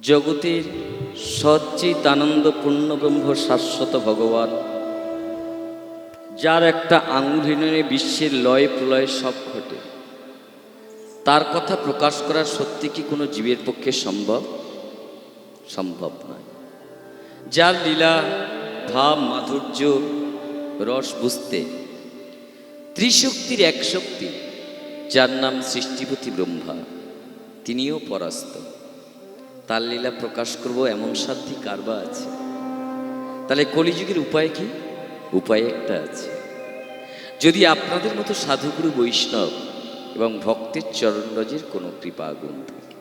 জগতের সচ্চিদানন্দ পূর্ণব্রহ্ম শাশ্বত ভগবান, যার একটা আঙুল হিননে বিশ্বের লয় প্রলয় সব ঘটে, তার কথা প্রকাশ করা সত্যি কি কোনো জীবের পক্ষে সম্ভব? সম্ভব নয়। যার লীলা ভাব মাধুর্য রস বুঝতে ত্রিশক্তির এক শক্তি, যার নাম সৃষ্টিপতি ব্রহ্মা, তিনিও পরাস্ত। তার লীলা প্রকাশ করব এমন সাধ্যি কারবা আছে? তাহলে কলিযুগের উপায় কি? উপায় একটা আছে। যদি আপনাদের মতো সাধুগুরু বৈষ্ণব এবং ভক্তের চরণরজের কোনো কৃপা গুণ থাকে।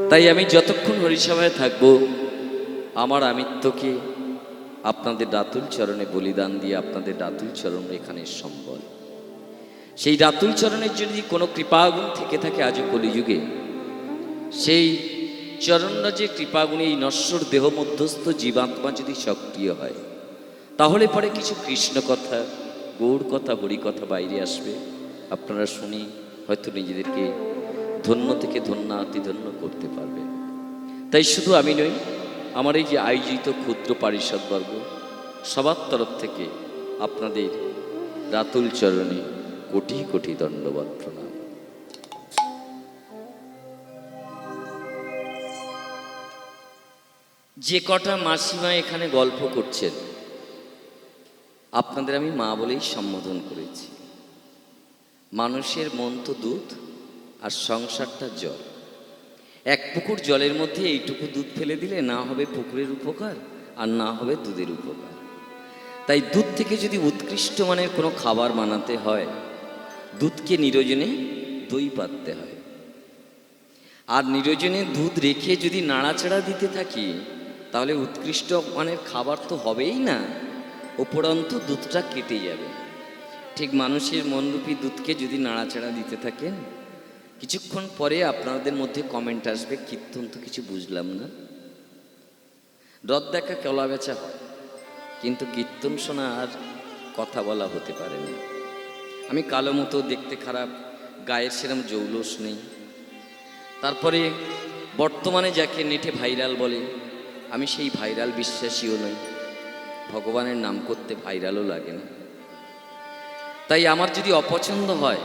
তাই আমি যতক্ষণ হরিসভায় থাকবো, আমার আমিত্বকে আপনাদের রাতুল চরণে বলিদান দিয়ে আপনাদের রাতুল চরণ এখানে সম্বল। সেই রাতুল চরণের যদি কোনো কৃপাগুণ থেকে থাকে আজও কলিযুগে, সেই চরণরাজের কৃপাগুণে এই নশ্বর দেহ মধ্যস্থ জীবাত্মা যদি সক্রিয় হয়, তাহলে পরে কিছু কৃষ্ণ কথা, গৌড় কথা, হরি কথা বাইরে আসবে। আপনারা শুনি হয়তো নিজেদেরকে ধন্য থেকে ধন্যাতি ধন্য করতে পারবেন। তাই শুধু আমি নই, আমার এই যে আয়োজিত ক্ষুদ্র পারিষদবর্গ, সবার তরফ থেকে আপনাদের রাতুল চরণে কোটি কোটি দণ্ডবত প্রণাম। যে কটা মাসিমা এখানে গল্প করছেন, আপনাদের আমি মা বলেই সম্বোধন করেছি। মানুষের মন তো দুধ আর সংসারটা জল। এক পুকুর জলের মধ্যে এইটুকু দুধ ফেলে দিলে না হবে পুকুরের উপকার আর না হবে দুধের উপকার। তাই দুধ থেকে যদি উৎকৃষ্ট মানের কোনো খাবার বানাতে হয়, দুধকে নিরোজনে দই পাততে হয়। আর নিরোজনে দুধ রেখে যদি নাড়াচাড়া দিতে থাকি, তাহলে উৎকৃষ্ট মানের খাবার তো হবেই না, উপরন্তু দুধটা কেটে যাবে। ঠিক মানুষের মনরূপী দুধকে যদি নাড়াচাড়া দিতে থাকেন, কিছুক্ষণ পরে আপনাদের মধ্যে কমেন্ট আসবে, কীর্তন তো কিছু বুঝলাম না। রথ দেখা কেলা বেচা হয়, কিন্তু কীর্তন শোনা আর কথা বলা হতে পারে না। আমি কালো মতো, দেখতে খারাপ, গায়ের সেরম জৌলস নেই। তারপরে বর্তমানে যাকে নেটে ভাইরাল বলে, আমি সেই ভাইরাল বিশ্বাসীও নই। ভগবানের নাম করতে ভাইরালও লাগে না। তাই আমার যদি অপছন্দ হয়,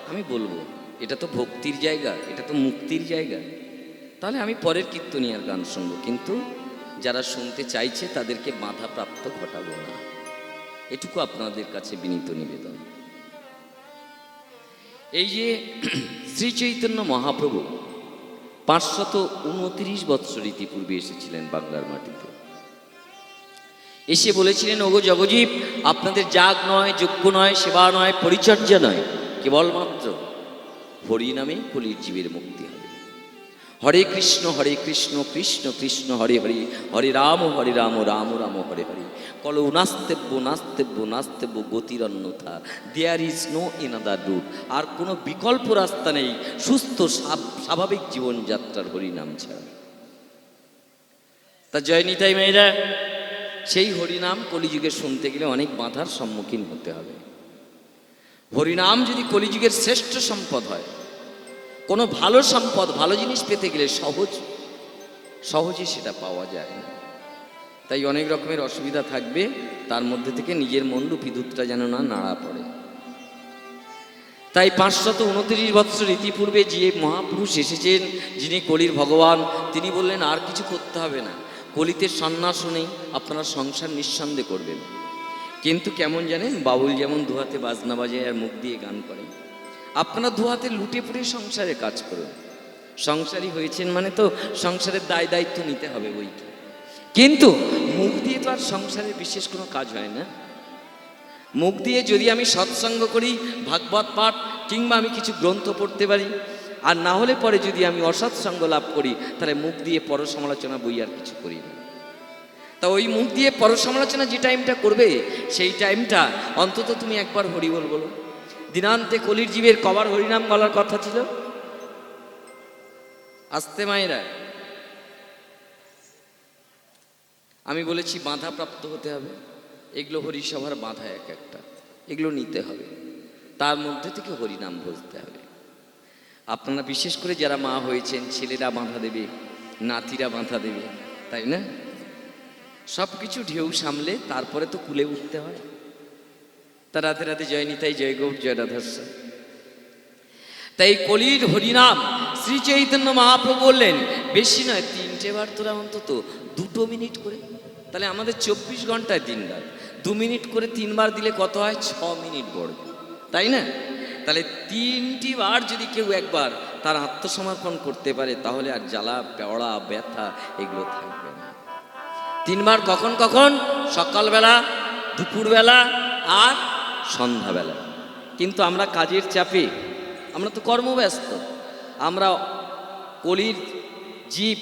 আমি বলবো এটা তো ভক্তির জায়গা, এটা তো মুক্তির জায়গা, তাহলে আমি পরের কীর্তনিয়ার গান শুনবো, কিন্তু যারা শুনতে চাইছে তাদেরকে বাধাপ্রাপ্ত ঘটাবো না। এটুকু আপনাদের কাছে বিনীত নিবেদন। এই যে শ্রী চৈতন্য মহাপ্রভু 529 বৎসর ইতিপূর্বে এসেছিলেন বাংলার মাটিতে। এসে বলেছিলেন, ওগো জগজীব, আপনাদের যাগ নয়, যজ্ঞ নয়, সেবা নয়, পরিচর্যা নয়, কেবলমাত্র হরি নামে কলির জীবের মুক্তি হবে। হরে কৃষ্ণ কৃষ্ণ কৃষ্ণ হরে হরে, হরে রাম রাম রাম হরে হরে। কলো নাস্তেব্য নাস্তেব্য নাস্তেব্য গতির অন্যথা, there is no another route. আর কোনো বিকল্প রাস্তা নেই সুস্থ স্বাভাবিক জীবনযাত্রার হরিনাম ছাড়া। তা জয় নিতাই মেয়েরা, সেই হরিনাম কলিযুগে শুনতে গেলে অনেক বাধার সম্মুখীন হতে হবে। হরিনাম যদি কলিযুগের শ্রেষ্ঠ সম্পদ হয়, কোনো ভালো সম্পদ, ভালো জিনিস পেতে গেলে সহজে সেটা পাওয়া যায় না। তাই অনেক রকমের অসুবিধা থাকবে, তার মধ্যে থেকে নিজের মনরূপী দুধটা যেন না নাড়া পড়ে। তাই 529 বৎসর ইতিপূর্বে যে মহাপুরুষ এসেছেন, যিনি কলির ভগবান, তিনি বললেন আর কিছু করতে হবে না, কলিতে সন্ন্যাস নেই, আপনারা সংসার নিঃসন্দেহ করবেন। কিন্তু কেমন জানেন, বাউল যেমন দুহাতে বাজনা বাজায় আর মুখ দিয়ে গান করেন, আপনারা দুহাতে লুটে পুটে সংসারে কাজ করুন। সংসারী হয়েছেন মানে তো সংসারের দায় দায়িত্ব নিতে হবে বইটা, কিন্তু মুখ দিয়ে তো আর সংসারের বিশেষ কোনো কাজ হয় না। মুখ দিয়ে যদি আমি সৎসঙ্গ করি, ভাগবত পাঠ কিংবা আমি কিছু গ্রন্থ পড়তে পারি, আর না হলে পরে যদি আমি অসৎসঙ্গ লাভ করি, তাহলে মুখ দিয়ে পরসমালোচনা বই আর কিছু করি না। তা ওই মুখ দিয়ে পরসমালোচনা যে টাইমটা করবে, সেই টাইমটা অন্তত তুমি একবার হরি বল বলো। দিনান্তে কলির জীবের কবার হরিনাম বলার কথা ছিল? আস্তে মায়েরা, আমি বলেছি বাধাপ্রাপ্ত হতে হবে। এগুলো হরিসভার বাধা এক একটা, এগুলো নিতে হবে, তার মধ্যে থেকে হরিনাম বুঝতে হবে। আপনারা বিশেষ করে যারা মা হয়েছেন, ছেলেরা বাঁধা দেবে, নাতিরা বাঁধা দেবে, তাই না? সব কিছু ঢেউ সামলে তারপরে তো কুলে উঠতে হয়। তা রাতে রাতে জয় নিতাই, জয় গৌর, জয় রাধাস্বামী। তাই কলির হরিনাম শ্রী চৈতন্য মহাপ্রভু বললেন বেশি নয়, 3টে বার তোরা অন্তত 2 মিনিট করে। তাহলে আমাদের 24 ঘন্টায় দিন রাত 2 মিনিট করে 3 বার দিলে কত হয়? 6 মিনিট পড়বে, তাই না? তাহলে 3টি বার যদি কেউ একবার তার আত্মসমর্পণ করতে পারে, তাহলে আর জ্বালা পেড়া ব্যথা এগুলো থাকবে না। 3 বার কখন কখন? সকালবেলা, দুপুরবেলা আর সন্ধ্যাবেলা। কিন্তু আমরা কাজের চাপে, আমরা তো কর্মব্যস্ত, আমরা কলির জীব,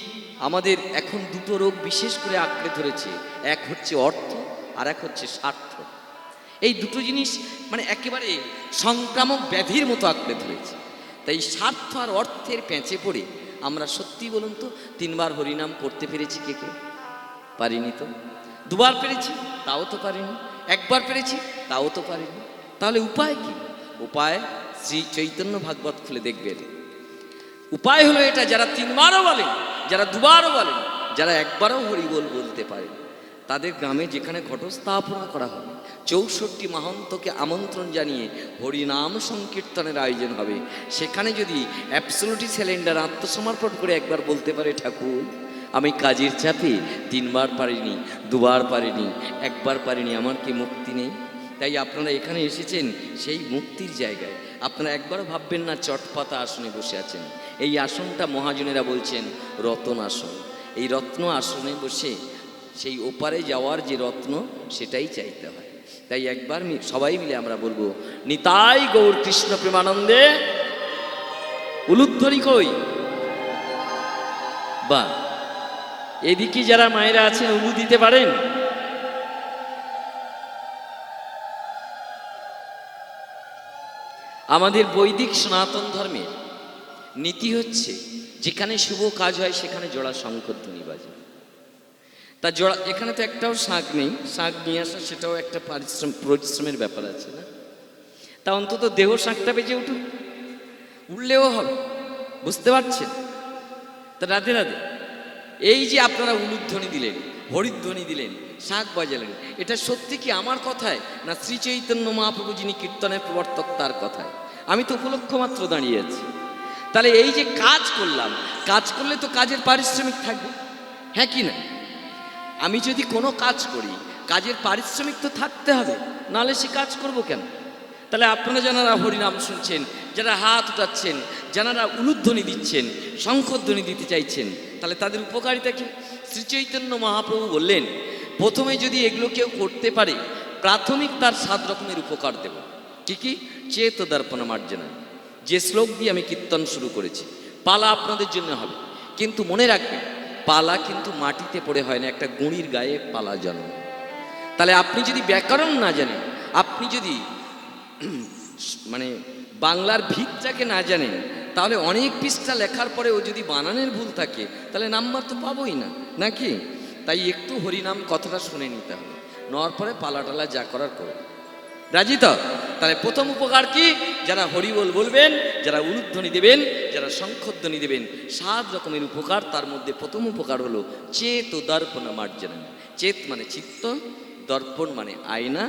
আমাদের এখন 2টো রোগ বিশেষ করে আঁকড়ে ধরেছে। এক হচ্ছে অর্থ, আর এক হচ্ছে স্বার্থ। এই 2টো জিনিস মানে একেবারে সংক্রামক ব্যাধির মতো আঁকড়ে ধরেছে। তাই স্বার্থ আর অর্থের পেঁচে পড়ে আমরা সত্যি বলুন তো 3 বার হরিনাম করতে পেরেছি কে কে? পারিনি তো। 2 বার পেরেছি, তাও তো পারিনি। 1 বার পেরেছি, তাও তো পারিনি। তাহলে উপায় কি? উপায় শ্রী চৈতন্য ভাগবত খুলে দেখবেন। উপায় হলো এটা, যারা 3 বারও বলেন, যারা 2 বারও বলেন, যারা 1 বারও হরিবোল বলতে পারে, তাদের গ্রামে যেখানে ঘটস্থাপনা করা হবে, 64 মহন্তকে আমন্ত্রণ জানিয়ে হরিনাম সংকীর্তনের আয়োজন হবে। সেখানে যদি অ্যাবসলিউটলি সিলিন্ডার আত্মসমর্পণ করে 1 বার বলতে পারে, ঠাকুর আমি কাজের চাপে 3 বার পারিনি, 2 বার পারিনি, 1 বার পারিনি, আমার কি মুক্তি নেই? তাই আপনারা এখানে এসেছেন সেই মুক্তির জায়গায়। আপনারা একবারও ভাববেন না চটপাতা আসনে বসে আছেন। এই আসনটা মহাজনেরা বলছেন রতন আসন। এই রত্ন আসনে বসে সেই ওপারে যাওয়ার যে রত্ন, সেটাই চাইতে হয়। তাই একবার সবাই মিলে আমরা বলবো, নিতাই গৌর কৃষ্ণ প্রেমানন্দে। উলুধ্বনি কই? বা এদিকে যারা মায়েরা আছেন উলু দিতে পারেন? আমাদের বৈদিক সনাতন ধর্মের নীতি হচ্ছে, যেখানে শুভ কাজ হয় সেখানে জোড়া শঙ্খধ্বনি বাজে। তা জোড়া, এখানে তো একটাও শাঁখ নেই, শাঁখ নিয়ে আসা সেটাও একটা পরিশ্রমের ব্যাপার আছে না? তা অন্তত দেহ শাঁখটা বেজে উঠুক, উঠলেও হবে, বুঝতে পারছেন? তা রাধে রাধে। এই যে আপনারা উলুধ্বনি দিলেন, হরিধ্বনি দিলেন, শাঁখ বাজালেন, এটা সত্যি কি আমার কথায় না শ্রী চৈতন্য মহাপ্রভু যিনি কীর্তনের প্রবর্তক তার কথায়? আমি তো উপলক্ষ মাত্র দাঁড়িয়ে আছি। তাহলে এই যে কাজ করলাম, কাজ করলে তো কাজের পারিশ্রমিক থাকবে, হ্যাঁ কি না? আমি যদি কোনো কাজ করি, কাজের পারিশ্রমিক তো থাকতে হবে, নাহলে সে কাজ করব কেন? তাহলে আপনারা যারা হরিনাম শুনছেন, যারা হাত উঠাচ্ছেন, যারা উলুধ্বনি দিচ্ছেন, শঙ্খধ্বনি দিতে চাইছেন, তাহলে তাদের উপকারিতা কি? শ্রী চৈতন্য মহাপ্রভু বললেন, প্রথমে যদি এগুলো কেউ করতে পারে, প্রাথমিক তার 7 রকমের উপকার দেব। কি কি? চেত দর্পণ মার্জনা, যে শ্লোক দিয়ে আমি কীর্তন শুরু করেছি। পালা আপনাদের জন্য হবে, কিন্তু মনে রাখবেন পালা কিন্তু মাটিতে পড়ে হয় না, একটা গুঁড়ির গায়ে পালা জন্ম। তাহলে আপনি যদি ব্যাকরণ না জানেন, আপনি যদি মানে বাংলার ভিতটাকে না জানেন, তাহলে অনেক পৃষ্ঠা লেখার পরেও যদি বানানের ভুল থাকে, তাহলে নাম্বার তো পাবোই না, নাকি? তাই একটু হরিনাম কথাটা শুনে নিতে হবে, নেওয়ার পরে পালাটালা যা করার করবে। রাজি তো? তাহলে প্রথম উপকার কি? যারা হরিবোল বলবেন, যারা উলুধ্বনি দেবেন, যারা শঙ্খধ্বনি দেবেন, 7 রকমের উপকার। তার মধ্যে প্রথম উপকার হলো চেত দর্পণ মার্জনা। চেত মানে চিত্ত, দর্পণ মানে আয়না,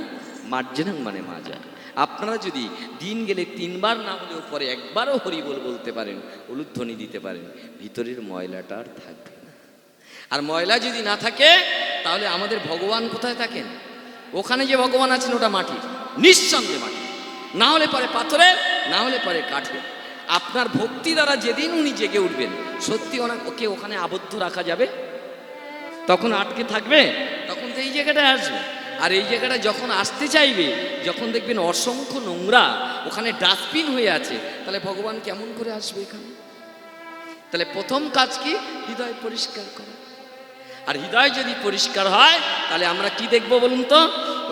মার্জনা মানে মাজা। আপনারা যদি দিন গেলে 3 বার না হলেও পরে 1 বারও হরিবোল বলতে পারেন, উলুধ্বনি দিতে পারেন, ভিতরের ময়লাটা আর থাকবে না। আর ময়লা যদি না থাকে, তাহলে আমাদের ভগবান কোথায় থাকেন? ওখানে যে ভগবান আছেন ওটা মাটির, নিঃসন্দেহে মাটি, না হলে পরে পাথরের, না হলে পরে কাঠের। আপনার ভক্তি দ্বারা যেদিন উনি জেগে উঠবেন, সত্যি ওকে ওখানে আবদ্ধ রাখা যাবে? তখন আটকে থাকবে? তখন তো এই জায়গাটায় আসবে। আর এই জায়গাটা যখন আসতে চাইবে, যখন দেখবেন অসংখ্য নোংরা ওখানে ডাস্টবিন হয়ে আছে, তাহলে ভগবান কেমন করে আসবে এখানে? তাহলে প্রথম কাজ কি? হৃদয় পরিষ্কার করা। আর হৃদয় যদি পরিষ্কার হয়, তাহলে আমরা কি দেখব বলুন তো?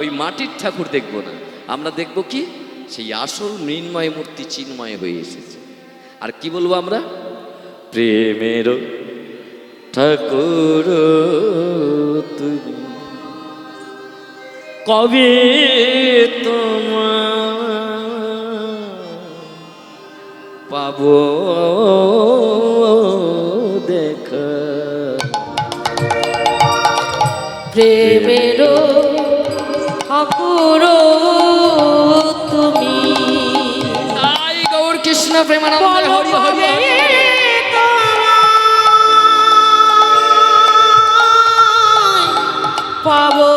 ওই মাটির ঠাকুর দেখব না, আমরা দেখব কি? সেই আসল মৃন্ময় মূর্তি চিন্ময় হয়ে এসেছে। আর কি বলবো আমরা? প্রেমের ঠাকুর তুমি, কবে তোমার পাবো দেখা। প্রেমের ঠাকুর তুমি, তাই গৌর কৃষ্ণ প্রেমানন্দে হরি হরি পাবো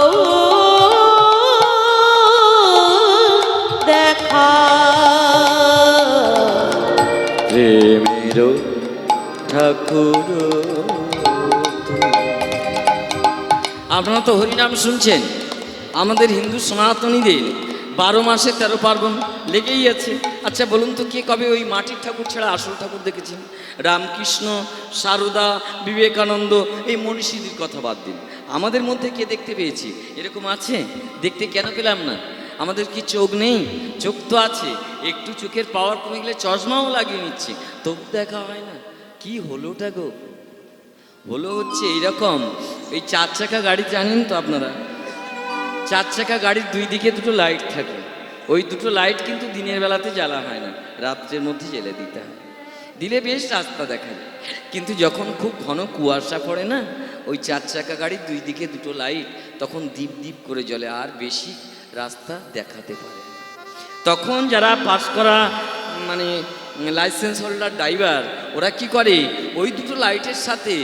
দেখা। প্রেমের ঠাকুর। আপনারা তো হরিনাম শুনছেন, আমাদের হিন্দু সনাতনীদের 12 মাসে 13 পার্বণ লেগেই আছে। আচ্ছা বলুন তো, কে কবে ওই মাটির ঠাকুর ছাড়া আসল ঠাকুর দেখেছেন? রামকৃষ্ণ, সারদা, বিবেকানন্দ, এই মনীষীদের কথা বাদ দিন, আমাদের মধ্যে কে দেখতে পেয়েছি? এরকম আছে? দেখতে কেন পেলাম না? আমাদের কি চোখ নেই? চোখ তো আছে, একটু চোখের পাওয়ার কমে গেলে চশমাও লাগিয়ে নিচ্ছি, তবু দেখা হয় না। কি হলোটা গো? হলো হচ্ছে এইরকম, এই 4 চাকা গাড়ি জানেন তো আপনারা? 4 চাকা গাড়ির 2 দিকে দুটো লাইট থাকে। ওই দুটো লাইট কিন্তু দিনের বেলাতে জ্বালা হয় না, রাত্রের মধ্যে জ্বেলে দিতে হয়। দিলে বেশ রাস্তা দেখা যায়। কিন্তু যখন খুব ঘন কুয়াশা পড়ে না, ওই 4 চাকা গাড়ির 2 দিকে দুটো লাইট তখন দীপ দীপ করে জ্বলে, আর বেশি রাস্তা দেখাতে পারে না। তখন যারা পাস করা মানে লাইসেন্স হোল্ডার ড্রাইভার, ওরা কি করে, ওই দুটো লাইটের সাথে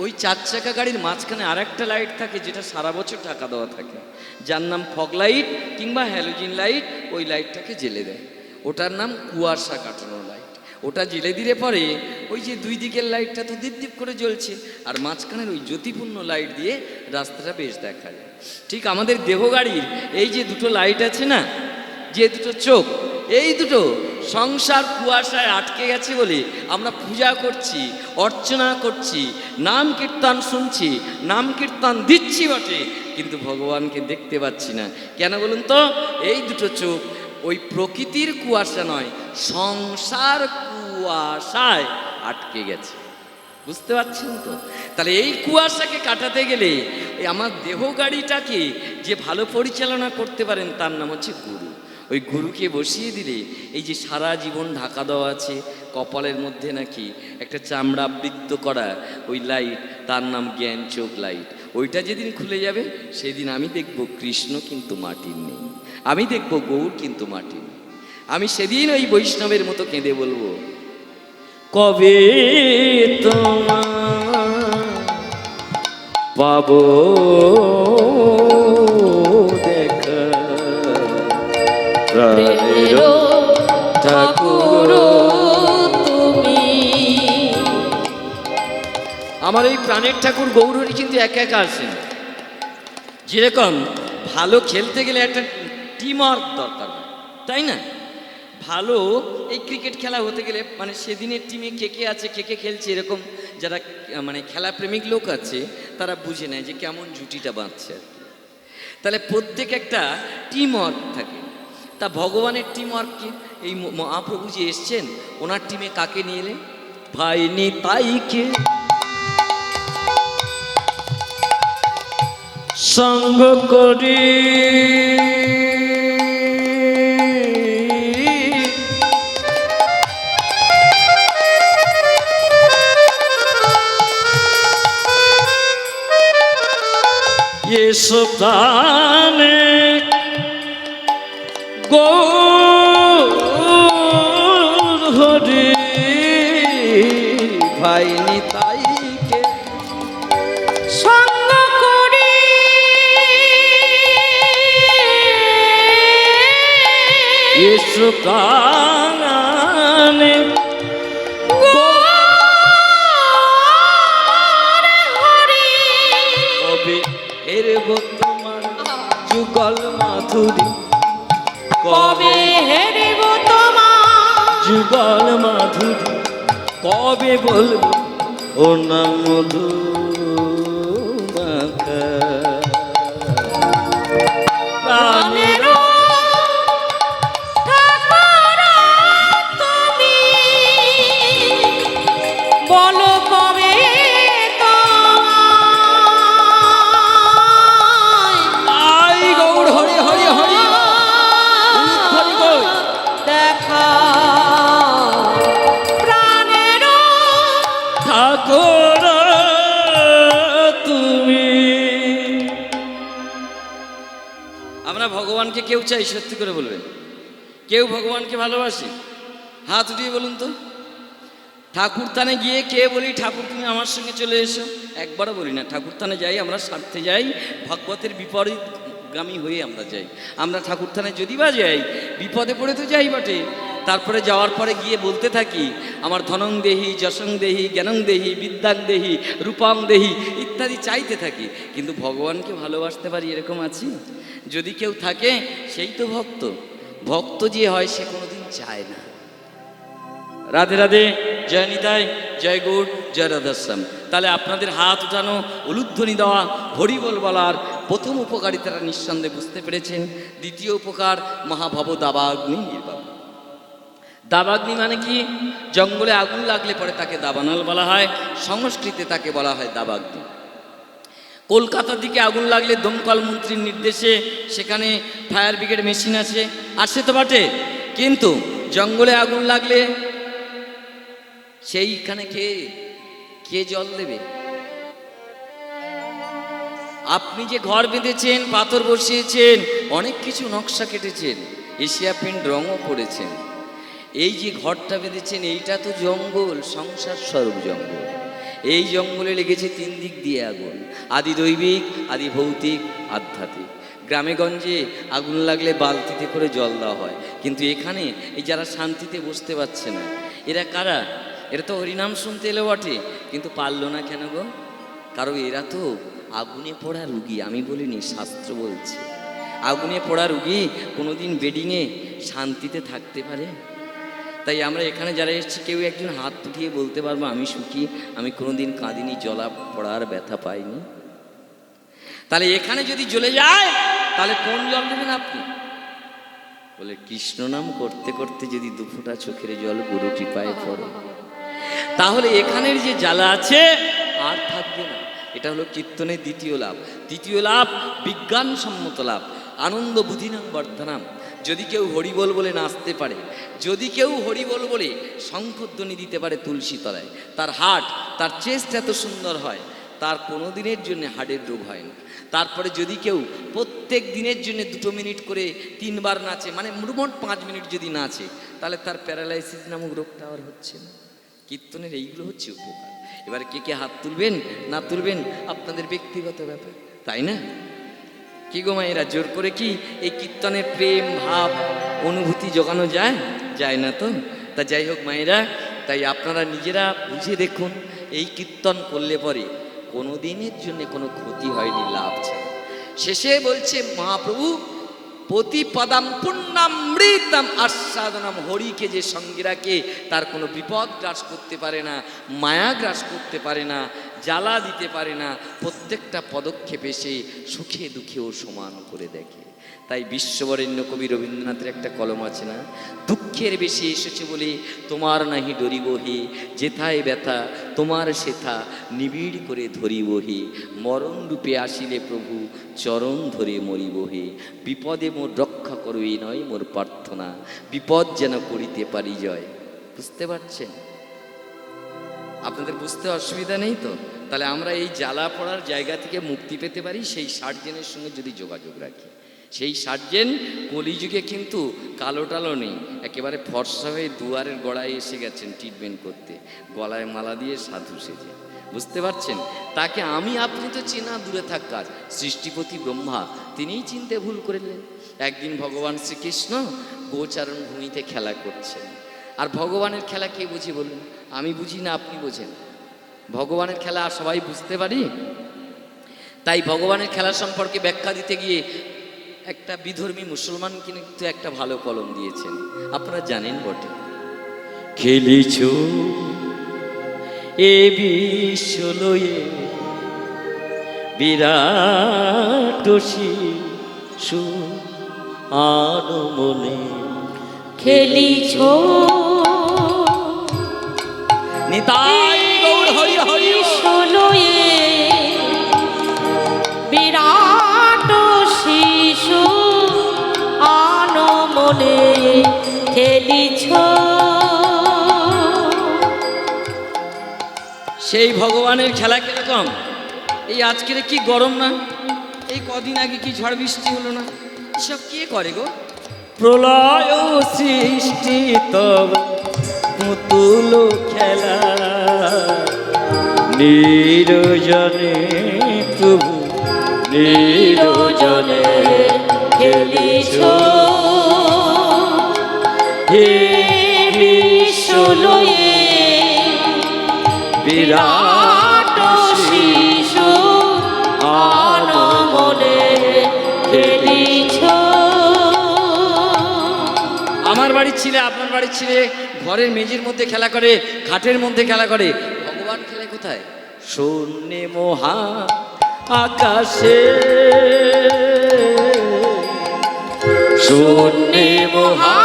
ওই 4 চাকা গাড়ির মাঝখানে আর একটা লাইট থাকে, যেটা সারা বছর টাকা দেওয়া থাকে, যার নাম ফগ লাইট কিংবা হ্যালোজিন লাইট। ওই লাইটটাকে জ্বেলে দেয়, ওটার নাম কুয়াশা কাটানো লাইট। ওটা জ্বেলে দিলে পরে ওই যে 2 দিকের লাইটটা তো দীপ দীপ করে জ্বলছে, আর মাঝখানের ওই জ্যোতিপূর্ণ লাইট দিয়ে রাস্তাটা বেশ দেখা যায়। ঠিক আমাদের দেহ গাড়ির এই যে দুটো লাইট আছে না, যে দুটো চোখ, এই দুটো সংসার কুয়াশায় আটকে গেছে বলে আমরা পূজা করছি, অর্চনা করছি, নাম কীর্তন শুনছি, নাম কীর্তন দিচ্ছি বটে, কিন্তু ভগবানকে দেখতে পাচ্ছি না। কেন বলুন তো? এই দুটো চোখ ওই প্রকৃতির কুয়াশা নয়, সংসার কুয়াশায় আটকে গেছে। বুঝতে পারছেন তো? তাহলে এই কুয়াশাকে কাটাতে গেলে এই আমার দেহ গাড়িটাকে যে ভালো পরিচালনা করতে পারেন, তার নাম হচ্ছে গুরু। ওই গুরুকে বসিয়ে দিলে এই যে সারা জীবন ঢাকা দেওয়া আছে, কপালের মধ্যে নাকি একটা চামড়া বৃত্ত করা ওই লাইট, তার নাম জ্ঞান চোখ লাইট, ওইটা যেদিন খুলে যাবে সেদিন আমি দেখব কৃষ্ণ কিন্তু মাটির নেই, আমি দেখব গৌর কিন্তু মাটির নেই। আমি সেদিন ওই বৈষ্ণবের মতো কেঁদে বলবো, কবে তোমার পাবো দেখা, প্রাণের ঠাকুর তুমি। আমার এই প্রাণের ঠাকুর গৌরহরি কিন্তু একা একা আসেন। যেরকম ভালো খেলতে গেলে একটা টিম ওয়ার্ক দরকার, তাই না? ভালো এই ক্রিকেট খেলা হতে গেলে মানে সেদিনের টিমে কে কে আছে, কে কে খেলছে, এরকম যারা মানে খেলাপ্রেমিক লোক আছে তারা বুঝে নেয় যে কেমন জুটিটা বাঁধছে আর কি। তাহলে প্রত্যেক একটা টিম ওয়ার্ক থাকে। তা ভগবানের টিম ওয়ার্ক কি? এই মহাপ্রভু যে এসছেন, ওনার টিমে কাকে নিয়ে এলেন? ভাই নিতাইকে সঙ্গ করি, এসো প্রাণে গৌর হরি, ভাই নিতাইকে সঙ্গ করি, এসো প্রাণে কবে হেরব তোমার যুগল মাধুরী, কবে হেরিব তোমার যুগল মাধুরী, কবে বলবো ও না মধু মাখা, প্রাণের ঠাকুর তুমি। বলো কবে আই গৌর হরি হরি হরি হরি বল। দেখা প্রাণের ঠাকুর ভগবানকে কেউ চাই? সত্যি করে বলবেন, কেউ ভগবানকে ভালোবাসে? হাত উঠিয়ে বলুন তো। ঠাকুর থানে গিয়ে কে বলি ঠাকুর তুমি আমার সঙ্গে চলে এসো? একবারও বলি না। ঠাকুর থানে যাই আমরা স্বার্থে যাই, ভাগবতের বিপরীতগামী হয়ে আমরা যাই। আমরা ঠাকুর থানে যদি বা যাই, বিপদে পড়ে তো যাই বটে, তারপরে যাওয়ার পরে গিয়ে বলতে থাকি আমার ধনং দেহি, যশং দেহি, জ্ঞানং দেহি, বিদ্যাং দেহি, রূপং দেহি ইত্যাদি চাইতে থাকি। কিন্তু ভগবানকে ভালোবাসতে পারি এরকম আছি? যদি কেউ থাকে সেই তো ভক্ত। ভক্ত যে হয় সে কোনোদিন চায় না। রাধে রাধে, জয় নিতাই, জয় গৌর, জয় রাধাশ্যাম। তাহলে আপনাদের হাত উঠানো, উলুধ্বনি দেওয়া, হরিবোল বলার প্রথম উপকারিতারা নিঃসন্দেহে বুঝতে পেরেছেন। দ্বিতীয় উপকার, মহাভব দাবাগ্নি নির্বাপ। দাবাগ্নি মানে কি? জঙ্গলে আগুন লাগলে পরে তাকে দাবানল বলা হয়, সংস্কৃতে তাকে বলা হয় দাবাগ্নি। কলকাতার দিকে আগুন লাগলে দমকল মন্ত্রীর নির্দেশে সেখানে ফায়ার ব্রিগেড মেশিন আসে তো বটে, কিন্তু জঙ্গলে আগুন লাগলে সেইখানে কে জল দেবে? আপনি যে ঘর বেঁধেছেন, পাথর বসিয়েছেন, অনেক কিছু নকশা কেটেছেন, এশিয়া পেন্ট রঙও করেছেন, এই যে ঘরটা বেঁধেছেন এইটা তো জঙ্গল, সংসার স্বরূপ জঙ্গল। এই জঙ্গলে লেগেছে তিন দিক দিয়ে আগুন, আদি দৈবিক, আদি ভৌতিক, আধ্যাত্মিক। গ্রামে গঞ্জে আগুন লাগলে বালতিতে করে জল দেওয়া হয়, কিন্তু এখানে এই যারা শান্তিতে বসতে পারছে না, এরা কারা? এরা তো হরিনাম শুনতে এলো বটে, কিন্তু পারলো না কেন গো? কারণ এরা তো আগুনে পোড়া রুগী। আমি বলিনি, শাস্ত্র বলছে আগুনে পোড়া রুগী কোনোদিন বেডিংয়ে শান্তিতে থাকতে পারে? তাই আমরা এখানে যারা এসেছি কেউ একজন হাত উঠিয়ে বলতে পারবো আমি সুখী, আমি কোনোদিন কাঁদিনি, জ্বলা পড়ার ব্যথা পাইনি? তাহলে এখানে যদি জ্বলে যায় তাহলে কোন জল দেবেন আপনি? বলে কৃষ্ণ নাম করতে করতে যদি দুফোঁটা চোখের জল গুরু কৃপায় পড়ে, তাহলে এখানের যে জ্বালা আছে আর থাকবে না। এটা হলো কীর্তনের দ্বিতীয় লাভ। তৃতীয় লাভ বিজ্ঞানসম্মত লাভ, আনন্দ বুদ্ধিনাং বর্ধনাম। যদি কেউ হরিবোল বলে নাচতে পারে, যদি কেউ হরিবোল বলে শঙ্খধ্বনি দিতে পারে তুলসী তলায়, তার হার্ট, তার চেস্ট এত সুন্দর হয়, তার কোনো দিনের জন্য হার্টের রোগ হয় না। তারপরে যদি কেউ প্রত্যেক দিনের জন্য 2 মিনিট করে 3 বার নাচে, মানে মোট 5 মিনিট যদি নাচে, তাহলে তার প্যারালাইসিস নামক রোগটা আর হচ্ছে না। কীর্তনের এইগুলো হচ্ছে উপকার। এবার কে হাত তুলবেন না তুলবেন আপনাদের ব্যক্তিগত ব্যাপার, তাই না? কি গো মায়েরা, জোর করে কি এই কীর্তনের প্রেম ভাব অনুভূতি জোগানো যায় না তো? তা যাই হোক মায়েরা, তাই আপনারা নিজেরা বুঝে দেখুন, এই কীর্তন করলে পরে কোনো দিনের জন্য কোনো ক্ষতি হয়নি, লাভ ছাড়া। শেষে বলছে মহাপ্রভু, প্রতিপদাম পুণ্যামৃতম আস্বাদনম। হরিকে যে সঙ্গে রাখে তার কোনো বিপদ গ্রাস করতে পারে না, মায়া গ্রাস করতে পারে না, জ্বালা দিতে পারে না। প্রত্যেকটা পদক্ষেপে সে সুখে দুঃখেও সমান করে দেখে। তাই বিশ্ববরেণ্য কবি রবীন্দ্রনাথের একটা কলম আছে না, দুঃখের বেশি এসেছে বলে তোমার নাহি ডরিব হে, যেথায় ব্যথা তোমার সেথা নিবিড় করে ধরিব হে, মরণ রূপে আসিলে প্রভু চরণ ধরে মরিব হে, বিপদে মোর রক্ষা করো এই নয় মোর প্রার্থনা, বিপদ যেন করিতে পারি জয়। বুঝতে পারছেন? আপনাদের বুঝতে অসুবিধা নেই তো? তাহলে আমরা এই জ্বালা পড়ার জায়গা থেকে মুক্তি পেতে পারি সেই সার্জেনের সঙ্গে যদি যোগাযোগ রাখি। সেই সার্জেন কলিযুগে কিন্তু কালো টালো নেই, একেবারে ফর্সা হয়ে দুয়ারের গড়ায় এসে গেছেন ট্রিটমেন্ট করতে, গলায় মালা দিয়ে সাধু সেজে। বুঝতে পারছেন? তাকে আমি আপনি তো চেনা দূরে থাক কাজ, সৃষ্টিপতি ব্রহ্মা তিনিই চিনতে ভুল করলেন। একদিন ভগবান শ্রীকৃষ্ণ গোচারণ ভূমিতে খেলা করছেন। আর ভগবানের খেলা কে বুঝি বলুন? আমি বুঝি না আপনি বোঝেন? ভগবানের খেলা আর সবাই বুঝতে পারি? তাই ভগবানের খেলা সম্পর্কে ব্যাখ্যা দিতে গিয়ে একটা বিধর্মী মুসলমান কিন্তু একটা ভালো কলম দিয়েছেন, আপনারা জানেন বটে। খেলিছ এ বিশ্ব লয়ে বিরাট শিশু আনমনে খেলিছ নিতাই গৌর হরি হরি ষোলোয়ে বিরাট শিশু আনমনে খেলিছ। সেই ভগবানের খেলা কিরকম? এই আজকের কি গরম না? এই কদিন আগে কি ঝড় বৃষ্টি হলো না? সব কে করে গো? প্রলয় সৃষ্টি তব পুতুল খেলা, নিরজনে প্রভু নিরজনে খেলিছ হে বিশ্বলয়ে বিরাট শিশু আনমনে খেলিছ। আমার বাড়ির ছেলে আপনার বাড়ির ছেলে ঘরের মেঝের মধ্যে খেলা করে, খাটের মধ্যে খেলা করে, ভগবান খেলে কোথায়? শূন্যে মহা আকাশে, শূন্যে মহা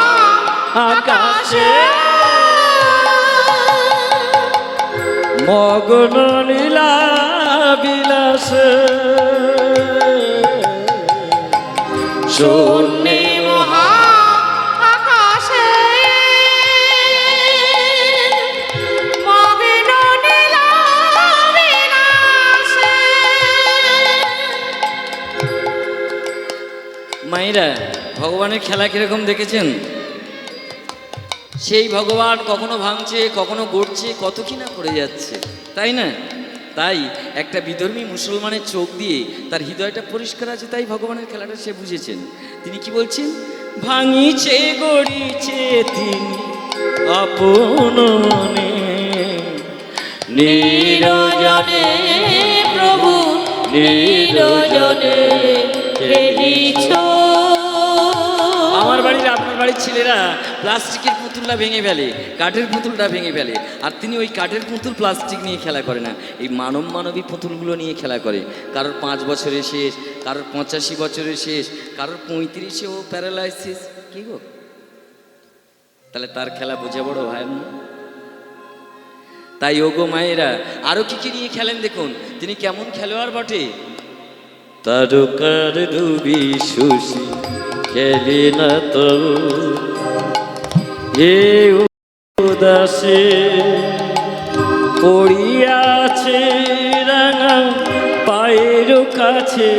আকাশে মগ্ন লীলা বিলাসে, শূন্যে মহা আকাশে মগ্ন নীলা বিলাসে। মায়েরা, ভগবানের খেলা কিরকম দেখেছেন? সেই ভগবান কখনো ভাঙছে, কখনো গড়ছে, কত কি না করে যাচ্ছে, তাই না? তাই একটা বিধর্মী মুসলমানের চোখ দিয়ে তার হৃদয়টা পরিষ্কার আছে, তাই ভগবানের খেলাটা সে বুঝেছেন। তিনি কি বলছেন? ভাঙিছে গড়িছে তিনি আপন মনে, নিরজনে প্রভু নিরজনে খেলিছ। আমার বাড়ির আপনার বাড়ির ছেলেরা প্লাস্টিকের পুতুলটা ভেঙে ফেলে, কাঠের পুতুলটা ভেঙে ফেলে, আর তিনি ওই কাঠের পুতুল প্লাস্টিক নিয়ে খেলা করে না, এই মানবী পুতুলগুলো নিয়ে খেলা করে। কারোর 5 বছরে শেষ, কারোর 85 বছরে শেষ, কারোর 35-এও প্যারালাইসিস। কি গো, তাহলে তার খেলা বোঝা বড় ভাই না? তাই ওগো মায়েরা, আরো কি কি নিয়ে খেলেন দেখুন, তিনি কেমন খেলোয়াড় বটে। তারকার ডুবি সুশি খেলি না তো হে উদাসে, পড়িয়াছে রাঙা পায়ের কাছে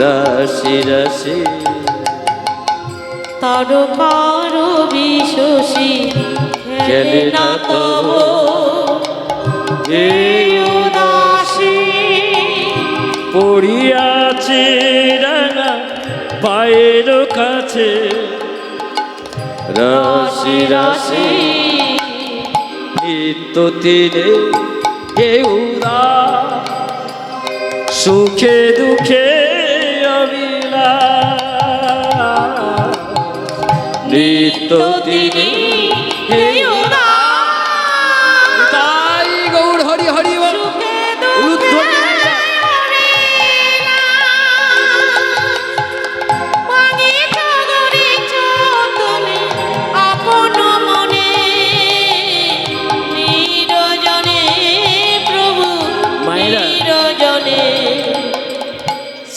রাশি রাশি, তারকার বিশ্বসী খেলে না তব হে উদাসী। পড়িয়াছে রাঙা পায়ের কাছে রাশি রাশি, নিত্য দিনে হে উদাস, সুখে দুঃখে অবিলাস, নিত্য দিনে হে উদাস। তাই গৌর হরি হরি বল, উলুধ্বনি হয়ে যায়।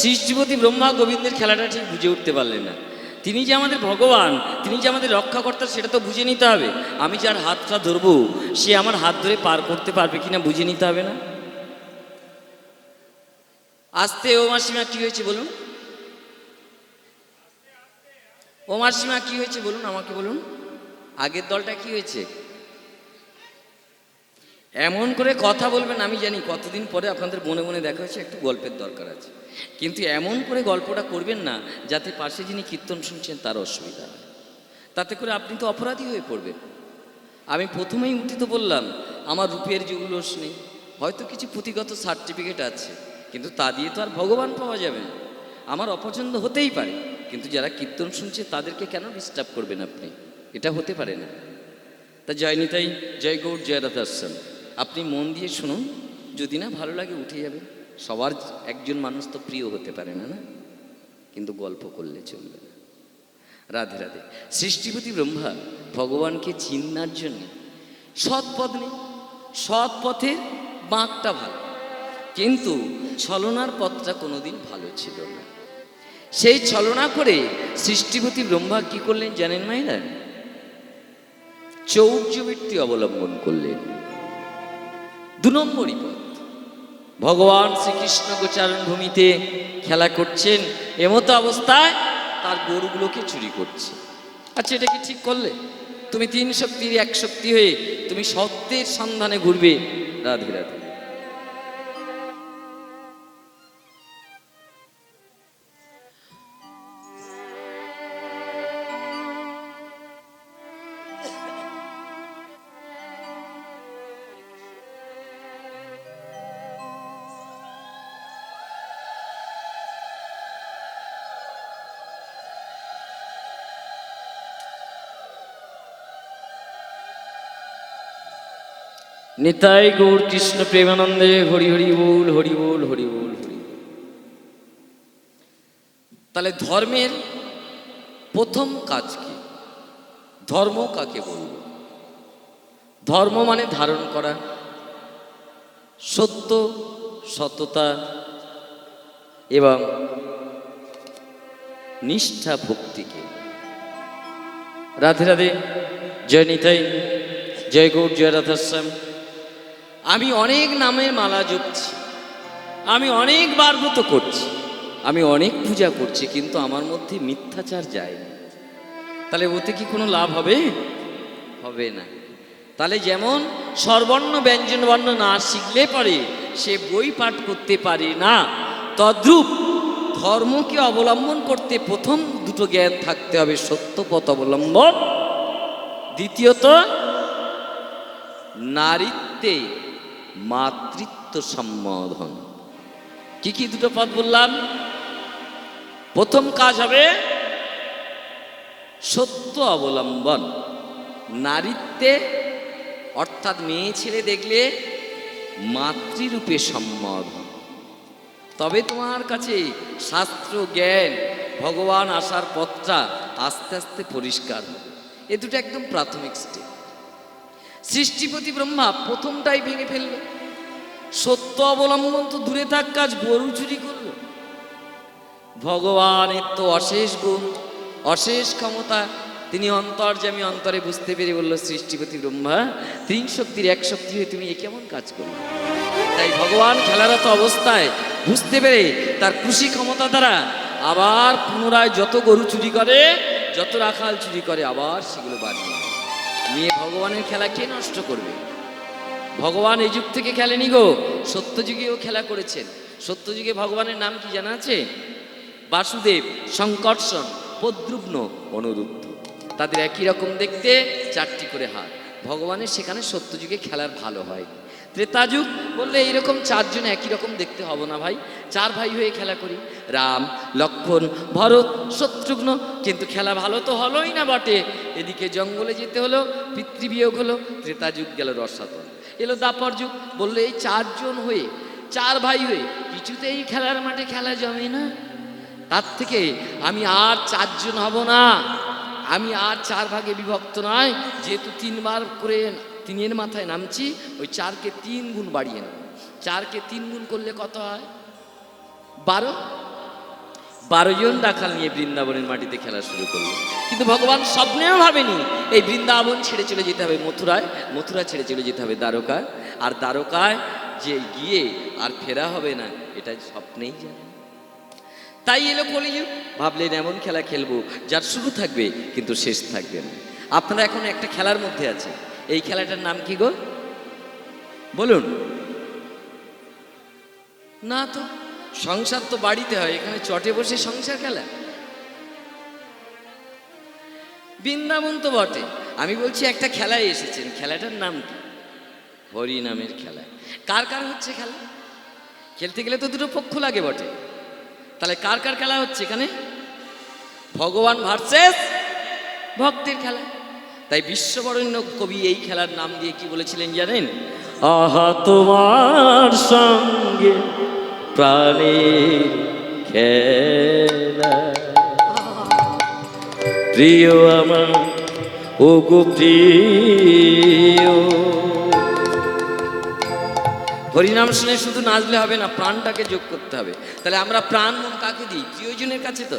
সৃষ্টিপতি ব্রহ্মা গোবিন্দের খেলাটা ঠিক বুঝে উঠতে পারলেন না। তিনি যে আমাদের ভগবান, তিনি যে আমাদের রক্ষাকর্তা, সেটা তো বুঝে নিতে হবে। আমি যার হাতটা ধরবো সে আমার হাত ধরে পার করতে পারবে কিনা বুঝে নিতে হবে না? আস্তে ও মাসিমা, কি হয়েছে বলুন? ও মাসিমা, কি হয়েছে বলুন, আমাকে বলুন। আগের দলটা কি হয়েছে? এমন করে কথা বলবেন, আমি জানি কতদিন পরে আপনাদের মনে মনে দেখা হয়েছে, একটু গল্পের দরকার আছে, কিন্তু এমন করে গল্পটা করবেন না যাতে পাশে যিনি কীর্তন শুনছেন তার অসুবিধা হয়, তাতে করে আপনি তো অপরাধী হয়ে পড়বেন। আমি প্রথমেই উঠি তো বললাম আমার রূপের জৌলস নেই, হয়তো কিছু পুঁথিগত সার্টিফিকেট আছে, কিন্তু তা দিয়ে তো আর ভগবান পাওয়া যাবে না। আমার অপছন্দ হতেই পারে, কিন্তু যারা কীর্তন শুনছে তাদেরকে কেন ডিস্টার্ব করবেন আপনি? এটা হতে পারে না। তা জয় নিতাই, জয় গৌর, জয় রাধাশ্যাম। আপনি মন দিয়ে শুনুন, যদি না ভালো লাগে উঠে যাবে। সবার একজন মানুষ তো প্রিয় হতে পারে না, না? কিন্তু গল্প করলে চলবে না। রাধে রাধে। সৃষ্টিপতি ব্রহ্মা ভগবানকে চিন্নার জন্য সৎ পথ নেই, সৎ পথের বাঁকটা ভালো, কিন্তু ছলনার পথটা কোনোদিন ভালো ছিল না। সেই ছলনা করে সৃষ্টিপতি ব্রহ্মা কি করলেন জানেন মায়েরা? চৌর্যবৃত্তি অবলম্বন করলেন। 2 নম্বরই পথ। ভগবান শ্রীকৃষ্ণ গোচারণ ভূমিতে খেলা করছেন, এমতো অবস্থায় তার গরুগুলোকে চুরি করছে। আচ্ছা, এটা কি ঠিক করলে? তুমি তিন শক্তির এক শক্তি হয়ে তুমি সত্যের সন্ধানে ঘুরবে। রাধে রাধে। নিতাই গৌর কৃষ্ণ প্রেমানন্দে হরি হরি বল, হরি বল, হরি বল, হরি বল। তাহলে ধর্মের প্রথম কাজ কি? ধর্ম কাকে বলব? ধর্ম মানে ধারণ করা সত্য, সততা এবং নিষ্ঠা ভক্তিকে। রাধে রাধে। জয় নিতাই, জয় গৌর, জয় রাধাশ্যাম। আমি অনেক নামের মালা জপছি, আমি অনেকবার ব্রত করছি, আমি অনেক পূজা করছি, কিন্তু আমার মধ্যে মিথ্যাচার যায়নি। তাহলে ওতে কি কোনো লাভ হবে? হবে না। তাহলে যেমন স্বরবর্ণ ব্যঞ্জন বর্ণ না শিখলে পরে সে বই পাঠ করতে পারে না, তদ্রূপ ধর্মকে অবলম্বন করতে প্রথম দুটো জ্ঞান থাকতে হবে: সত্য পথ অবলম্বন, দ্বিতীয়ত নারীত্বে মাতৃত্ব সম্বোধন। কি কি দুটো পদ বললাম? প্রথম কাজ হবে সত্য অবলম্বন, নারীত্বে অর্থাৎ মেয়ে ছেলে দেখলে মাতৃরূপে সম্বোধন। তবে তোমার কাছে শাস্ত্র জ্ঞান, ভগবান আসার পথটা আস্তে আস্তে পরিষ্কার হবে। এ দুটো একদম প্রাথমিক স্টেপ। সৃষ্টিপতি ব্রহ্মা প্রথমটাই ভেঙে ফেলল। সত্য অবলম্বন তো দূরে থাক, কাজ গরু চুরি করল। ভগবানের তো অশেষ গুণ, অশেষ ক্ষমতা, তিনি অন্তর্যামী, অন্তরে বুঝতে পেরে বলল, সৃষ্টিপতি ব্রহ্মা, তিন শক্তির এক শক্তি হয়ে তুমি এ কেমন কাজ করলে? তাই ভগবান খেলারত অবস্থায় বুঝতে পেরে তার খুশি ক্ষমতা দ্বারা আবার পুনরায় যত গরু চুরি করে, যত রাখাল চুরি করে, আবার সেগুলো বানিয়ে নিয়ে ভগবানের খেলা কে নষ্ট করবে? ভগবান এই যুগ থেকে খেলেনি গো, সত্যযুগেও খেলা করেছেন। সত্যযুগে ভগবানের নাম কি জানা আছে? বাসুদেব, সংকর্ষণ, প্রদ্যুম্ন, অনিরুদ্ধ। তাদের একই রকম দেখতে, চারটি করে হাত। ভগবানের সেখানে সত্যযুগে খেলার ভালো হয়। ত্রেতাযুগ বললে এইরকম চারজন একই রকম দেখতে হবে না ভাই, চার ভাই হয়ে খেলা করি, রাম, লক্ষ্মণ, ভরত, শত্রুঘ্ন। কিন্তু খেলা ভালো তো হলোই না বটে, এদিকে জঙ্গলে যেতে হলো, পিতৃবিয়োগ হলো, ত্রেতাযুগ গেল রসাতল, এলো দ্বাপর যুগ। বললে এই চারজন হয়ে, চার ভাই হয়ে কিছুতেই খেলার মাঠে খেলা জমে না। তার থেকে আমি আর চারজন হব না, আমি আর চার ভাগে বিভক্ত নয়, যেহেতু তিনবার করে তিনের মাথায় নামছি, ওই চারকে তিন গুণ বাড়িয়ে নেব। চারকে তিন গুণ করলে কত হয়? 12 জন রাখাল নিয়ে বৃন্দাবনের মাটিতে খেলা শুরু করলো। কিন্তু ভগবান স্বপ্নেও ভাবেনি এই বৃন্দাবন ছেড়ে চলে যেতে হবে মথুরায়, মথুরা ছেড়ে চলে যেতে হবে দ্বারকায়, আর দ্বারকায় যে গিয়ে আর ফেরা হবে না, এটা স্বপ্নেই জানে। তাই এলো কলিযুগ, ভাবলেন এমন খেলা খেলবো যার শুরু থাকবে কিন্তু শেষ থাকবে না। আপনারা এখন একটা খেলার মধ্যে আছে, এই খেলাটার নাম কি গো? বলুন না তো। সংসার তো বাড়িতে হয়, এখানে চটে বসে সংসার খেলা? বৃন্দাবন তো বটে, আমি বলছি একটা খেলায় এসেছেন, খেলাটার নাম কি? হরি নামের খেলা। কার কার হচ্ছে খেলা? খেলতে গেলে তো দুটো পক্ষ লাগে বটে, তাহলে কার কার খেলা হচ্ছে এখানে? ভগবান ভার্সেস ভক্তের খেলা। তাই বিশ্ববরেণ্য কবি এই খেলার নাম দিয়ে কি বলেছিলেন জানেন? আহা তোমার সঙ্গে প্রাণের খেলা, প্রিয় আমার ও গো প্রিয়। হরিনাম শুনে শুধু নাচলে হবে না, প্রাণটাকে যোগ করতে হবে। তাহলে আমরা প্রাণ মন কাকে দিই? প্রিয়জনের কাছে তো।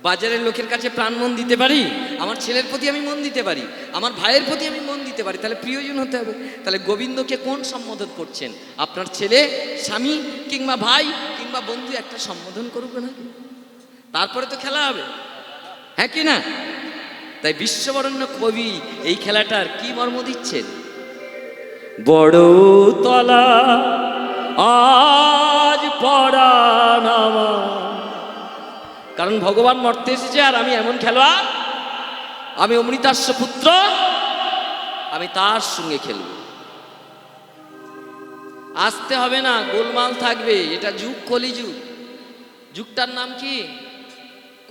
বাজারের লোকের কাছে প্রাণ মন দিতে পারি, আমার ছেলের প্রতি আমি মন দিতে পারি, আমার ভাইয়ের প্রতি আমি মন দিতে পারি, তাহলে প্রিয়জন হতে হবে। তাহলে গোবিন্দকে কোন সম্বোধন করছেন? আপনার ছেলে, স্বামী কিংবা ভাই কিংবা বন্ধু একটা সম্বোধন করুক না, তারপরে তো খেলা হবে, হ্যাঁ কি না? তাই বিশ্ববরেণ্য কবি এই খেলাটার কি মর্ম দিচ্ছেন? বড় তলা আজ পরাণ আমার, কারণ ভগবান মর্তে এসেছে আর আমি এমন খেলোয়াড়, আমি অমৃতাস্য পুত্র, আমি তার সঙ্গে খেলব। আসতে হবে না, গোলমাল থাকবে, এটা যুগ কলিযুগ। যুগটার নাম কি?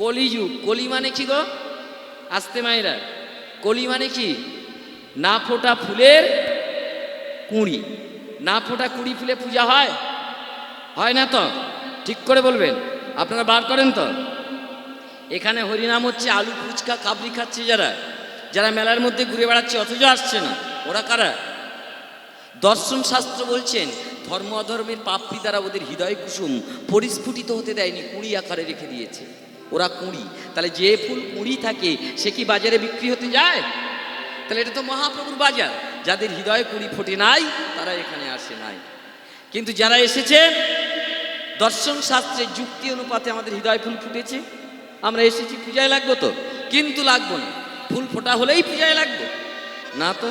কলিযুগ। কলি মানে কি গো? আসতে মায়েরা, কলি মানে কি? না ফোটা ফুলের কুঁড়ি। না ফোটা কুড়ি ফুলে পূজা হয়? হয় না তো? ঠিক করে বলবেন, আপনারা বার করেন তো। এখানে হরিনাম হচ্ছে, আলু ফুচকা কাবলি খাচ্ছে যারা, যারা মেলার মধ্যে ঘুরে বেড়াচ্ছে অথচ আসছে না, ওরা কারা? দর্শন শাস্ত্র বলছেন ধর্ম অধর্মের পাপড়ি দ্বারা ওদের হৃদয় কুসুম পরিস্ফুটিত হতে দেয়নি, কুঁড়ি আকারে রেখে দিয়েছে। ওরা কুঁড়ি। তাহলে যে ফুল কুঁড়ি থাকে সে কি বাজারে বিক্রি হতে যায়? তাহলে এটা তো মহাপ্রভুর বাজার। যাদের হৃদয়ে কুঁড়ি ফোটে নাই তারা এখানে আসে নাই। কিন্তু যারা এসেছে দর্শন শাস্ত্রের যুক্তি অনুপাতে আমাদের হৃদয় ফুল ফুটেছে, আমরা এসেছি পূজায় লাগবো তো? কিন্তু লাগবো না। ফুল ফোটা হলেই পূজায় লাগবো না তো?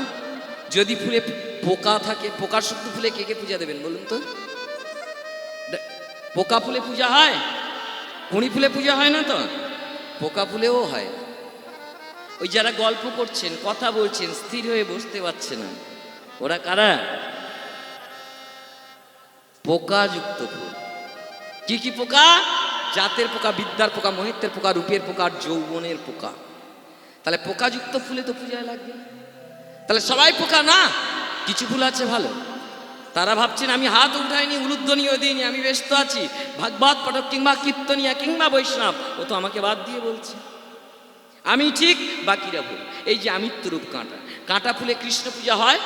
যদি ফুলে পোকা থাকে, পোকার শুদ্ধ ফুলে কে কে পূজা দেবেন বলুন তো? পোকা ফুলে পূজা হয়? কুঁড়ি ফুলে পূজা হয় না তো? পোকা ফুলেও হয়। ওই যারা গল্প করছেন, কথা বলছেন, স্থির হয়ে বসতে পারছে না, ওরা কারা? পোকাযুক্ত ফুল। কি কি পোকা? জাতের পোকা, বিদ্যার পোকা, মোহিতের পোকা, রূপের পোকা, আর যৌবনের পোকা। তাহলে পোকাযুক্ত ফুলে তো পূজায় লাগবে। তাহলে সবাই পোকা না, কিছু ফুল আছে ভালো। তারা ভাবছেন আমি হাত উঠাইনি, উলুধ্বনিও দিইনি, আমি ব্যস্ত আছি, ভাগবত পাঠক কিংবা কীর্তনিয়া কিংবা বৈষ্ণব, ও তো আমাকে বাদ দিয়ে বলছে আমি ঠিক, বাকিরা ভুল। এই যে আমিত্বরূপ কাঁটা, কাঁটা ফুলে কৃষ্ণ পূজা হয়?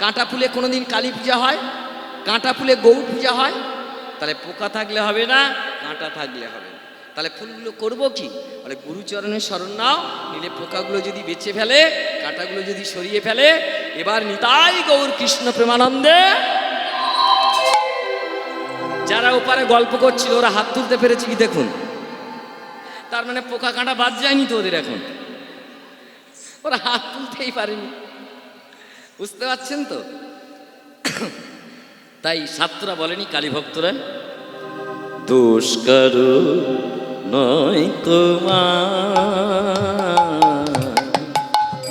কাঁটা ফুলে কোনোদিন কালী পূজা হয়? কাঁটা ফুলে গৌর পূজা হয়? তাহলে পোকা থাকলে হবে না, কাঁটা থাকলে হবে না। তাহলে ফুলগুলো করবো কি? বলে গুরুচরণের শরণ নাও, নিলে পোকাগুলো যদি বেঁচে ফেলে, কাঁটাগুলো যদি সরিয়ে ফেলে, এবার নিতাই গৌর কৃষ্ণ প্রেমানন্দে। যারা ওপারে গল্প করছিল ওরা হাত তুলতে পেরেছে কি দেখুন? তার মানে পোকা কাঁটা বাদ যায়নি তো ওদের, এখন ওরা হাত তুলতেই পারেনি। বুঝতে পারছেন তো? তাই ছাত্ররা বলেনি, কালী ভক্তরা, দোষ কারো নয় তোমার,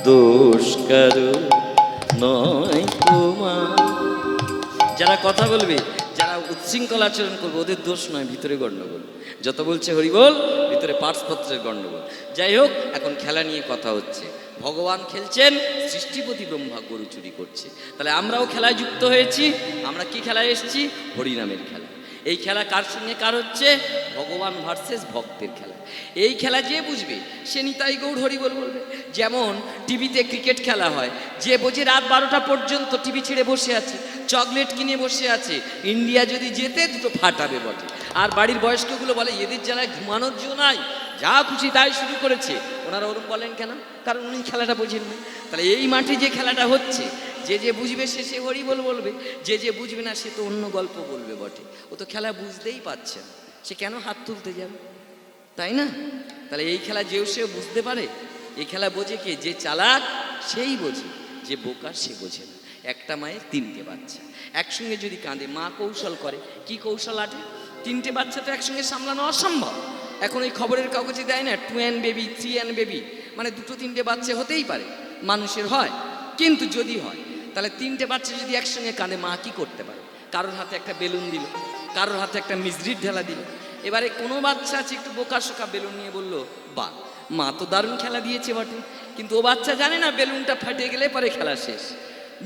দোষ কারো নয় তোমার। যারা কথা বলবে, যারা উচ্ছৃঙ্খল আচরণ করবে, ওদের দোষ নয়, ভিতরে গণ্ডগোল। যত বলছে হরিবল, ভিতরে পার্টসপত্রের গণ্ডগোল। যাই হোক, এখন খেলা নিয়ে কথা হচ্ছে। ভগবান খেলছেন, সৃষ্টিপতি ব্রহ্মা গরু চুরি করছে। তাহলে আমরাও খেলায় যুক্ত হয়েছি। আমরা কি খেলায় এসেছি? হরিনামের খেলা। এই খেলা কার সঙ্গে কার হচ্ছে? ভগবান ভার্সেস ভক্তের খেলা। এই খেলা যে বুঝবে সে নিতাই গৌর হরিবল বলবে। যেমন টিভিতে ক্রিকেট খেলা হয়, যে বোঝে রাত 12টা পর্যন্ত টিভি ছেড়ে বসে আছে, চকলেট কিনে বসে আছে, ইন্ডিয়া যদি যেতে দুটো ফাটাবে বটে। আর বাড়ির বয়স্কগুলো বলে এদের জ্বালায় ঘুমানোর জন্য নাই, যা খুশি তাই শুরু করেছে। ওনারা ওরকম বলেন কেন? কারণ উনি খেলাটা বোঝেন না। তাহলে এই মাঠে যে খেলাটা হচ্ছে, যে যে বুঝবে সে সে হরিবল বলবে, যে যে বুঝবে না সে তো অন্য গল্প বলবে বটে। ও তো খেলা বুঝতেই পারছে না, সে কেন হাত তুলতে যাবে? তাই না? তাহলে এই খেলা যেও সেও বুঝতে পারে। এই খেলা বোঝে কে? যে চালাক সেই বোঝে, যে বোকা সে বোঝে না। একটা মায়ের 3টে বাচ্চা একসঙ্গে যদি কাঁদে, মা কৌশল করে। কি কৌশল আটে? 3টে বাচ্চা তো একসঙ্গে সামলানো অসম্ভব। এখন ওই খবরের কাগজে দেয় না 2n বেবি 3n বেবি, মানে 2-3টে বাচ্চা হতেই পারে, মানুষের হয়। কিন্তু যদি হয়, তাহলে 3টে বাচ্চা যদি একসঙ্গে কাঁদে, মা কি করতে পারে? কারোর হাতে একটা বেলুন দিল, কারোর হাতে একটা মিজরির ঢেলা দিল। এবারে কোনো বাচ্চা আছে একটু বোকা শোকা, বেলুন নিয়ে বললো বা মা তো দারুণ খেলা দিয়েছে বটে, কিন্তু ও বাচ্চা জানে না বেলুনটা ফাটে গেলে পরে খেলা শেষ।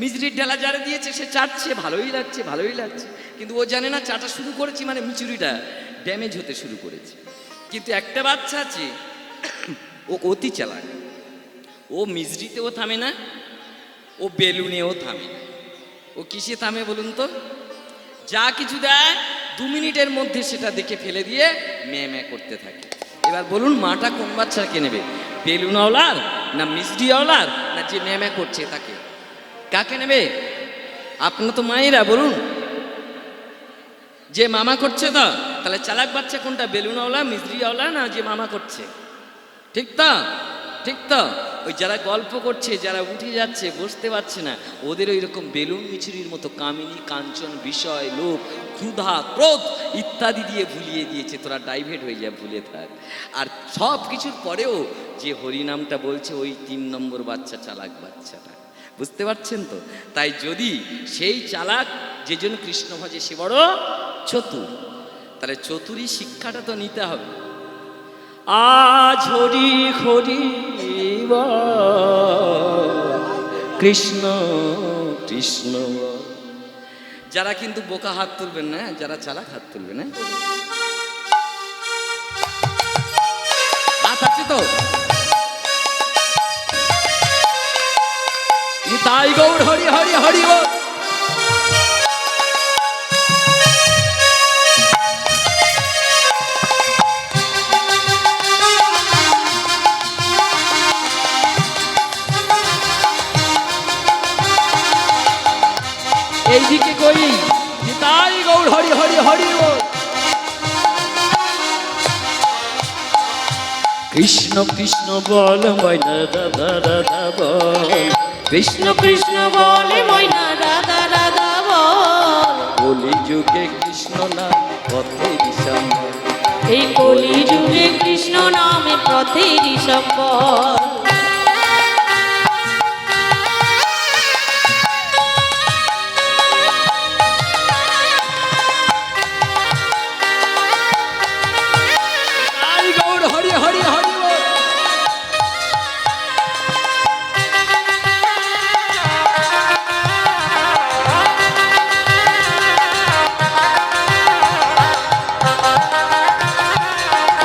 মিজরির ঢেলা যারা দিয়েছে সে চাটছে, ভালোই লাগছে ভালোই লাগছে, কিন্তু ও জানে না চাটা শুরু করেছি মানে মিচুরিটা ড্যামেজ হতে শুরু করেছে। কিন্তু একটা বাচ্চা আছে ও অতি চালাক, ও মিজরিতেও থামে না, ও বেলুনেও থামে না। ও কিসে থামে বলুন তো? যা কিছু দেয় 2 মিনিটের মধ্যে সেটা দেখে ফেলে দিয়ে ম্যাঁ ম্যাঁ করতে থাকে। এবার বলুন মাটা কোন বাচ্চাকে নেবে, বেলুনওয়ালার না মিষ্টিওয়ালার না যে ম্যামে করছে তাকে? কাকে নেবে? আপনার তো মায়েরা বলুন, যে মামা করছে তো, তাহলে চালাক বাচ্চা কোনটা, বেলুনওয়ালা মিষ্টিওয়ালা না যে মামা করছে? ঠিক তো? ঠিক তো? ওই যারা গল্প করছে, যারা উঠে যাচ্ছে, বসতে পারছে না, ওদের ওই রকম বেলুন মিছরির মতো কামিনী কাঞ্চন বিষয় লোভ ক্ষুধা ক্রোধ ইত্যাদি দিয়ে ভুলিয়ে দিয়েছে। তোরা ডাইভেট হয়ে যা, ভুলে থাক। আর সব কিছুর পরেও যে হরিনামটা বলছে ওই 3 নম্বর বাচ্চা, চালাক বাচ্চাটা। বুঝতে পারছেন তো? তাই যদি সেই চালাক যে জন্য কৃষ্ণ ভজে সে বড় চতুর, তাহলে চতুরী শিক্ষাটা তো নিতে হবে। আজ হরি হরি কৃষ্ণ কৃষ্ণ। যারা কিন্তু বোকা হাত তুলবেন না, যারা চালাক হাত তুলবেন না। হাত আছে তো? তাই গৌর হরি হরি হরি বল। এইদিকে কই তাই গৌর হরি হরি হরি বল। কৃষ্ণ কৃষ্ণ বল ময়না রাধা রাধা বল, কৃষ্ণ কৃষ্ণ বলে ময়না রাধা রাধা বল। কলি যুগে কৃষ্ণ নাম পথের সম্বল, এই কলি যুগে কৃষ্ণ নামে পথের সম্বল। তাই গৌর হরি হরি হরি বল।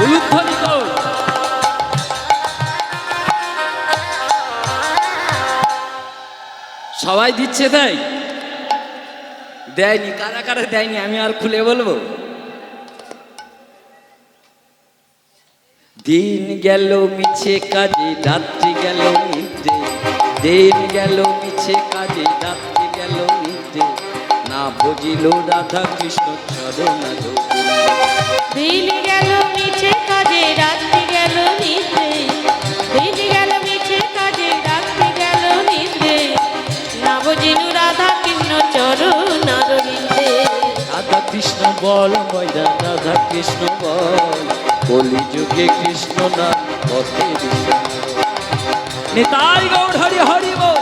উলুধ্বনি কর। সবাই দিচ্ছে তাই দেয়নি, কারা কারা দেয়নি আমি আর খুলে বলবো। দিন গেল মিছে কাজে, রাত্রি গেল নিদ্রে। দিন গেল মিছে কাজে, রাত্রি গেল নিদ্রে। না বুঝিল রাধা কৃষ্ণ চরণ ধরে। দিন গেল মিছে কাজে, রাত্রি গেল নিদ্রে। দিন গেল মিছে কাজে, রাত্রি গেল নিদ্রে। না বুঝিনু রাধা কৃষ্ণ চরণ নিদ্রে। রাধা কৃষ্ণ বল ময়না রাধা কৃষ্ণ বল, কলি যুগে কৃষ্ণ নাম পথের সম্বল। নিতাই গৌর হরি হরি বল।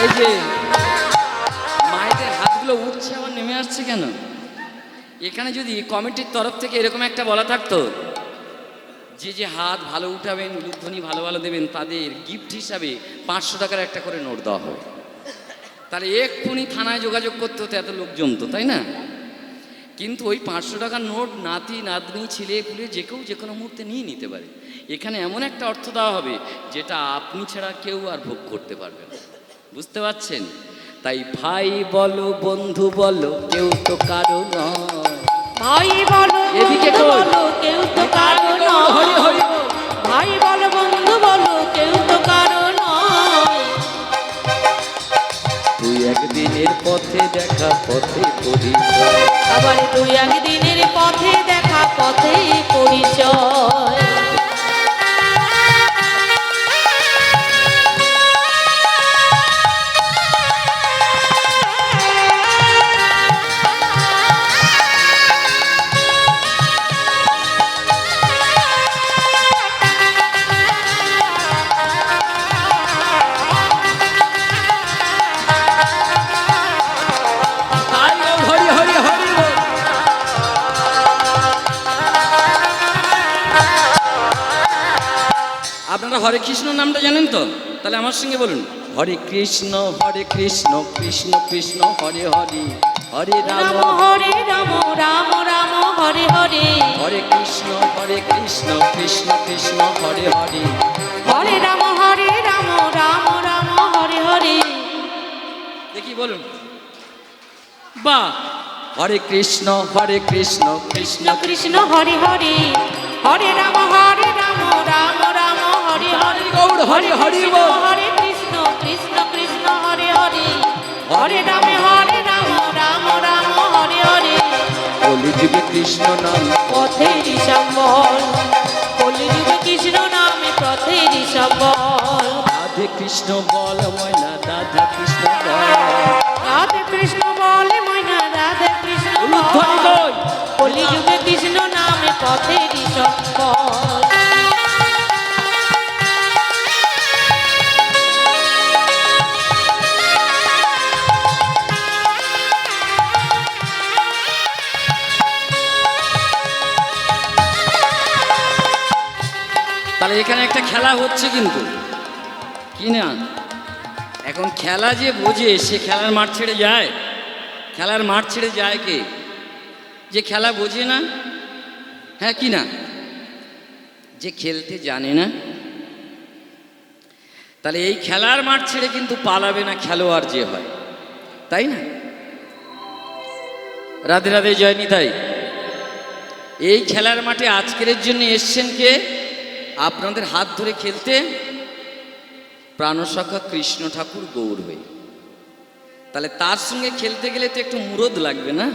এই যে মায়েদের হাতগুলো উঠছে আবার নেমে আসছে কেন? এখানে যদি কমিটির তরফ থেকে এরকম একটা বলা থাকতো যে যে হাত ভালো উঠাবেন, উলুধ্বনি ভালো ভালো দেবেন, তাদের গিফট হিসাবে 500 টাকার একটা করে নোট দেওয়া হবে, তাহলে এক্ষুনি থানায় যোগাযোগ করতে হতো, এত লোক জমতো, তাই না? কিন্তু ওই 500 টাকার নোট নাতি নাতনি ছেলে পুলে যে কেউ যে কোনো মুহূর্তে নিয়ে নিতে পারে। এখানে এমন একটা অর্থ দেওয়া হবে যেটা আপনি ছাড়া কেউ আর ভোগ করতে পারবে না। বুঝতে পারছেন? তাই ভাই বলো বন্ধু বলো কেউ তো কারো নয়। ভাই বলো এদিকে বন্ধু কই? বলো কেউ তো কারো হরি হরি নয়। বল। ভাই বলো বন্ধু বলো কেউ তো কারো নয়। তুই একদিনের পথে দেখা পথে পরিচয়। আবার দুই একদিনের পথে দেখা পথে পরিচয়। তাই গৌর হরি হরি হরি বল। আপনারা হরে কৃষ্ণ নামটা জানেন তো? তাহলে আমার সঙ্গে বলুন, হরে কৃষ্ণ কৃষ্ণ কৃষ্ণ হরে হরে, হরে রাম রাম হরে রাম, রাম রাম হরে হরে, হরে কৃষ্ণ কৃষ্ণ কৃষ্ণ হরে হরে, হরে রাম রাম রাম হরে হরে। দেখি বলুন। বাহ! হরে কৃষ্ণ কৃষ্ণ কৃষ্ণ কৃষ্ণ হরে হরে, হরে রাম রাম রাম হরে হরে, গৌড় হরে হরে কৃষ্ণ বল। হরে কৃষ্ণ কৃষ্ণ কৃষ্ণ হরে হরে, হরে রাম রাম রাম হরে হরে। কলিযুগে কৃষ্ণ নাম পথেরই সম্বল, কলিযুগে কৃষ্ণ নামে পথেরই সম্বল। রাধে কৃষ্ণ বল ময়না, রাধা কৃষ্ণ বল। রাধে কৃষ্ণ বলে ময়না, রাধে কৃষ্ণ উলুধ্বনি বল। কই? কলিযুগে কৃষ্ণ নামে পথেরই সম্বল। তাহলে এখানে একটা খেলা হচ্ছে কিন্তু, কি না? এখন খেলা যে বোঝে সে খেলার মাঠ ছেড়ে যায়? খেলার মাঠ ছেড়ে যায় কে? যে খেলা বোঝে না, হ্যাঁ কি না, যে খেলতে জানে না। তাহলে এই খেলার মাঠ ছেড়ে কিন্তু পালাবে না খেলোয়াড় যে হয়, তাই না? রাধে রাধে, জয় নিতাই। এই খেলার মাঠে আজকের জন্য এসছেন কে? আপনাদের হাত ধরে খেলতে প্রাণসখা কৃষ্ণ ঠাকুর গৌর হয়ে। তাহলে তার সঙ্গে খেলতে গেলে তো একটু মুরদ লাগবে না?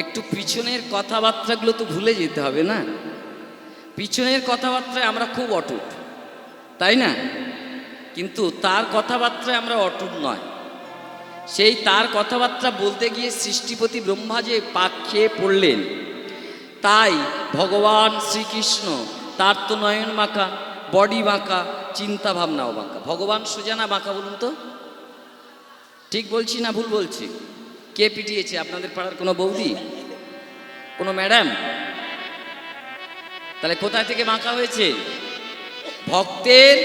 একটু পিছনের কথাবার্তাগুলো তো ভুলে যেতে হবে না? পিছনের কথাবার্তায় আমরা খুব অটুট, তাই না? কিন্তু তার কথাবার্তায় আমরা অটুট নয়। সেই তার কথাবার্তা বলতে গিয়ে সৃষ্টিপতি ব্রহ্মা যে পাক খেয়ে পড়লেন, তাই ভগবান শ্রীকৃষ্ণ তার তো নয়ন বাঁকা, বডি বাঁকা, চিন্তা ভাবনাও বাঁকা। ভগবান সোজা না বাঁকা বলুন তো? ঠিক বলছি না ভুল বলছি? কে পিটিয়েছে? আপনাদের পাড়ার কোনো বৌদি, কোনো ম্যাডাম? তাহলে কোথায় থেকে বাঁকা হয়েছে? ভক্তের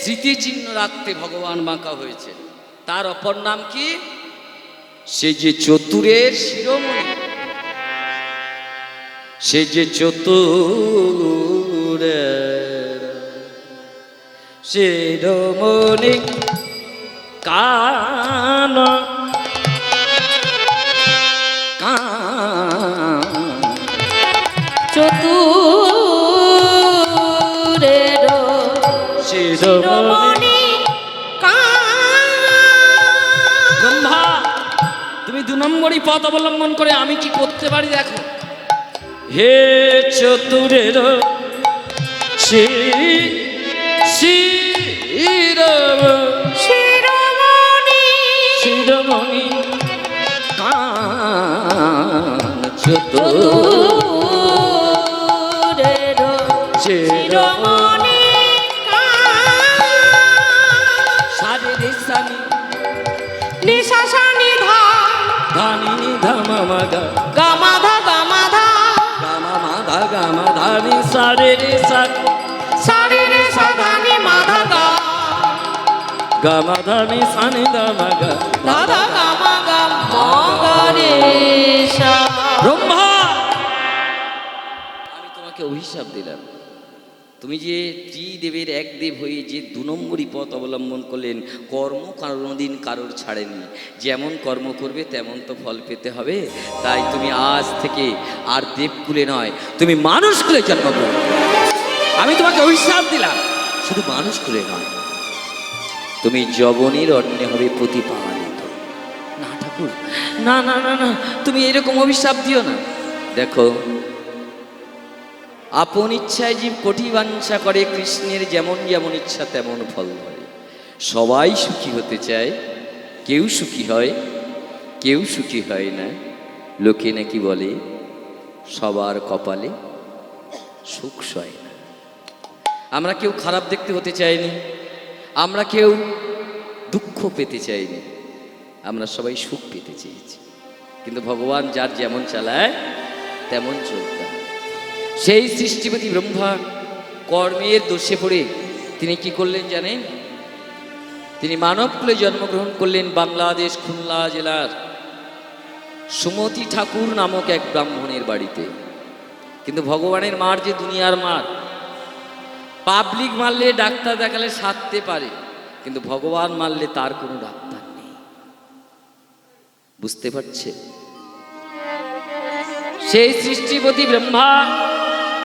স্মৃতিচিহ্ন রাখতে ভগবান বাঁকা হয়েছে। তার অপর নাম কি? সে যে চতুরের শিরোমণি, সে যে চতুরের শিরোমণি কান চতুরের শিরোমণি ব্রহ্মা, তুমি 2 নম্বরই পথ অবলম্বন করে আমি কি করতে পারি দেখো। হে চতুরের শিরোমণি কান চতুরের শিরোমণি সারে রে সানি নিশাসানি ধা ধানি নি ধামা মাগা গামাধা গামাধা গামা মাধা গামা ধানি সারে রে সানি সারি রে সাধানি মাধা গা গামা ধানি সানি ধামা গা দাদা গামা গা মগা রে সা। ব্রহ্মা, আমি তোমাকে অভিশাপ দিলাম। তুমি যে ত্রিদেবের এক দেব হয়ে যে 2 নম্বরই পথ অবলম্বন করলেন, কর্ম কোনোদিন কারোর ছাড়েননি। যেমন কর্ম করবে তেমন তো ফল পেতে হবে। তাই তুমি আজ থেকে আর দেবকুলে নয়, তুমি মানুষ কুলে জন্মগ্রহণ করো। আমি তোমাকে অভিশাপ দিলাম, শুধু মানুষ কুলে নয়, তুমি যবনের অন্যে হবে প্রতিপালিত। না ঠাকুর, না না না না, তুমি এরকম অভিশাপ দিও না। দেখো, আপন ইচ্ছায় জীব কোটি বাঞ্ছা করে, কৃষ্ণের যেমন যেমন ইচ্ছা তেমন ফল ধরে। সবাই সুখী হতে চায়, কেউ সুখী হয়, কেউ সুখী হয় না। লোকে নাকি বলে সবার কপালে সুখ সয় না। আমরা কেউ খারাপ দেখতে হতে চাইনি, আমরা কেউ দুঃখ পেতে চাইনি, আমরা সবাই সুখ পেতে চেয়েছি। কিন্তু ভগবান যার যেমন চালায় তেমন চলতে হয়। সেই সৃষ্টিপতি ব্রহ্মা কর্মের দোষে পড়ে তিনি কি করলেন জানেন? তিনি মানবকুলে জন্মগ্রহণ করলেন বাংলাদেশ খুলনা জেলার সুমতি ঠাকুর নামক এক ব্রাহ্মণের বাড়িতে। কিন্তু ভগবানের মার যে দুনিয়ার মার, পাবলিক মারলে ডাক্তার দেখালে সারতে পারে, কিন্তু ভগবান মারলে তার কোনো ডাক্তার নেই। বুঝতে পারছে? সেই সৃষ্টিপতি ব্রহ্মা